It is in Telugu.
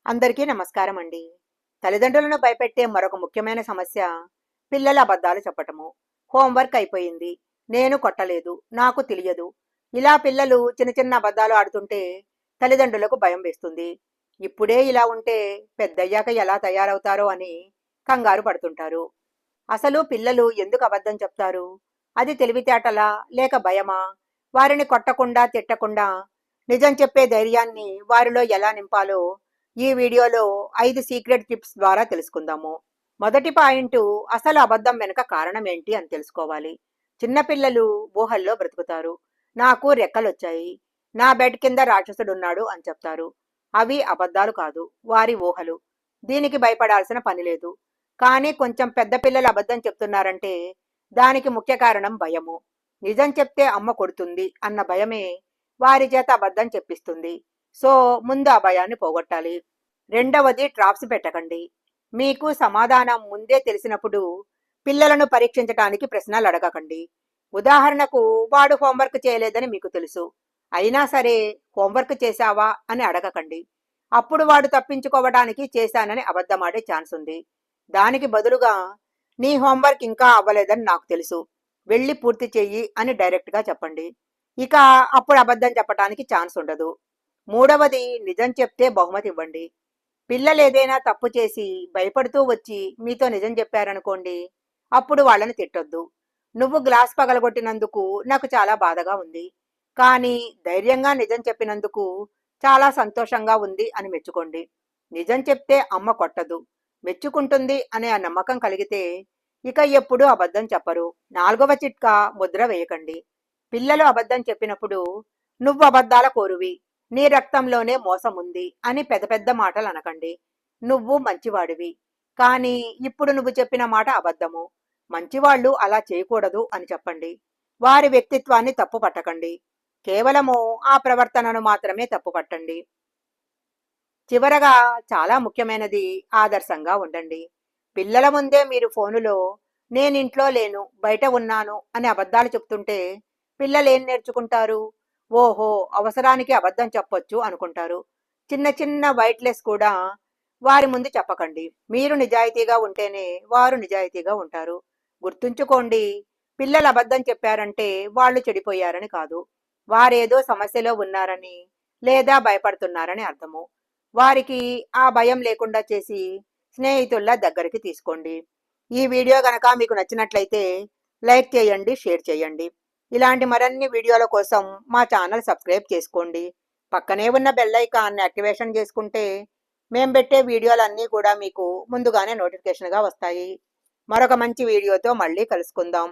అందరికీ నమస్కారం అండి. తల్లిదండ్రులను భయపెట్టే మరొక ముఖ్యమైన సమస్య పిల్లల అబద్ధాలు చెప్పటము. హోంవర్క్ అయిపోయింది. నేను కొట్టలేదు. నాకు తెలియదు. ఇలా పిల్లలు చిన్న చిన్న అబద్ధాలు ఆడుతుంటే తల్లిదండ్రులకు భయం వేస్తుంది. ఇప్పుడే ఇలా ఉంటే పెద్దయ్యాక ఎలా తయారవుతారో అని కంగారు పడుతుంటారు. అసలు పిల్లలు ఎందుకు అబద్ధం చెప్తారు? అది తెలివితేటలా లేక భయమా? వారిని కొట్టకుండా, తిట్టకుండా నిజం చెప్పే ధైర్యాన్ని వారిలో ఎలా నింపాలో ఈ వీడియోలో 5 సీక్రెట్ టిప్స్ ద్వారా తెలుసుకుందాము. మొదటి పాయింట్, అసలు అబద్ధం వెనుక కారణం ఏంటి అని తెలుసుకోవాలి. చిన్నపిల్లలు ఊహల్లో బ్రతుకుతారు. నాకు రెక్కలొచ్చాయి, నా బెడ్ కింద రాక్షసుడున్నాడు అని చెప్తారు. అవి అబద్ధాలు కాదు, వారి ఊహలు. దీనికి భయపడాల్సిన పని లేదు. కానీ కొంచెం పెద్ద పిల్లలు అబద్ధం చెప్తున్నారంటే దానికి ముఖ్య కారణం భయము. నిజం చెప్తే అమ్మ కొడుతుంది అన్న భయమే వారి చేత అబద్ధం చెప్పిస్తుంది. సో ముందు ఆ భయాన్ని పోగొట్టాలి. రెండవది, ట్రాప్స్ పెట్టకండి. మీకు సమాధానం ముందే తెలిసినప్పుడు పిల్లలను పరీక్షించడానికి ప్రశ్నలు అడగకండి. ఉదాహరణకు, వాడు హోంవర్క్ చేయలేదని మీకు తెలుసు, అయినా సరే హోంవర్క్ చేశావా అని అడగకండి. అప్పుడు వాడు తప్పించుకోవడానికి చేశానని అబద్ధమాడే ఛాన్స్ ఉంది. దానికి బదులుగా, నీ హోంవర్క్ ఇంకా అవ్వలేదని నాకు తెలుసు, వెళ్ళి పూర్తి చెయ్యి అని డైరెక్ట్గా చెప్పండి. ఇక అప్పుడు అబద్ధం చెప్పడానికి ఛాన్స్ ఉండదు. మూడవది, నిజం చెప్తే బహుమతి ఇవ్వండి. పిల్లలు ఏదైనా తప్పు చేసి భయపడుతూ వచ్చి మీతో నిజం చెప్పారనుకోండి, అప్పుడు వాళ్ళని తిట్టొద్దు. నువ్వు గ్లాస్ పగలగొట్టినందుకు నాకు చాలా బాధగా ఉంది, కానీ ధైర్యంగా నిజం చెప్పినందుకు చాలా సంతోషంగా ఉంది అని మెచ్చుకోండి. నిజం చెప్తే అమ్మ కొట్టదు, మెచ్చుకుంటుంది అనే ఆ నమ్మకం కలిగితే ఇక ఎప్పుడూ అబద్ధం చెప్పరు. నాలుగవ చిట్కా, ముద్ర వేయకండి. పిల్లలు అబద్ధం చెప్పినప్పుడు, నువ్వు అబద్ధాల కోరువి, నీ రక్తంలోనే మోసం ఉంది అని పెద్ద పెద్ద మాటలు అనకండి. నువ్వు మంచివాడివి, కానీ ఇప్పుడు నువ్వు చెప్పిన మాట అబద్ధము, మంచివాళ్ళు అలా చేయకూడదు అని చెప్పండి. వారి వ్యక్తిత్వాన్ని తప్పు పట్టకండి, కేవలము ఆ ప్రవర్తనను మాత్రమే తప్పు పట్టండి. చివరగా, చాలా ముఖ్యమైనది, ఆదర్శంగా ఉండండి. పిల్లల ముందే మీరు ఫోనులో నేనింట్లో లేను, బయట ఉన్నాను అని అబద్ధాలు చెప్తుంటే పిల్లలు ఏం నేర్చుకుంటారు? ఓహో, అవసరానికి అబద్ధం చెప్పొచ్చు అనుకుంటారు. చిన్న చిన్న వైట్లెస్ కూడా వారి ముందు చెప్పకండి. మీరు నిజాయితీగా ఉంటేనే వారు నిజాయితీగా ఉంటారు. గుర్తుంచుకోండి, పిల్లలు అబద్ధం చెప్పారంటే వాళ్ళు చెడిపోయారని కాదు, వారేదో సమస్యలో ఉన్నారని లేదా భయపడుతున్నారని అర్థము. వారికి ఆ భయం లేకుండా చేసి స్నేహితుల్లా దగ్గరికి తీసుకోండి. ఈ వీడియో గనక మీకు నచ్చినట్లయితే లైక్ చేయండి, షేర్ చేయండి. ఇలాంటి మరిన్ని వీడియోల కోసం మా ఛానల్ సబ్స్క్రైబ్ చేసుకోండి. పక్కనే ఉన్న బెల్ ఐకాన్ని యాక్టివేషన్ చేసుకుంటే మేము పెట్టే వీడియోలన్నీ కూడా మీకు ముందుగానే నోటిఫికేషన్గా వస్తాయి. మరొక మంచి వీడియోతో మళ్ళీ కలుసుకుందాం.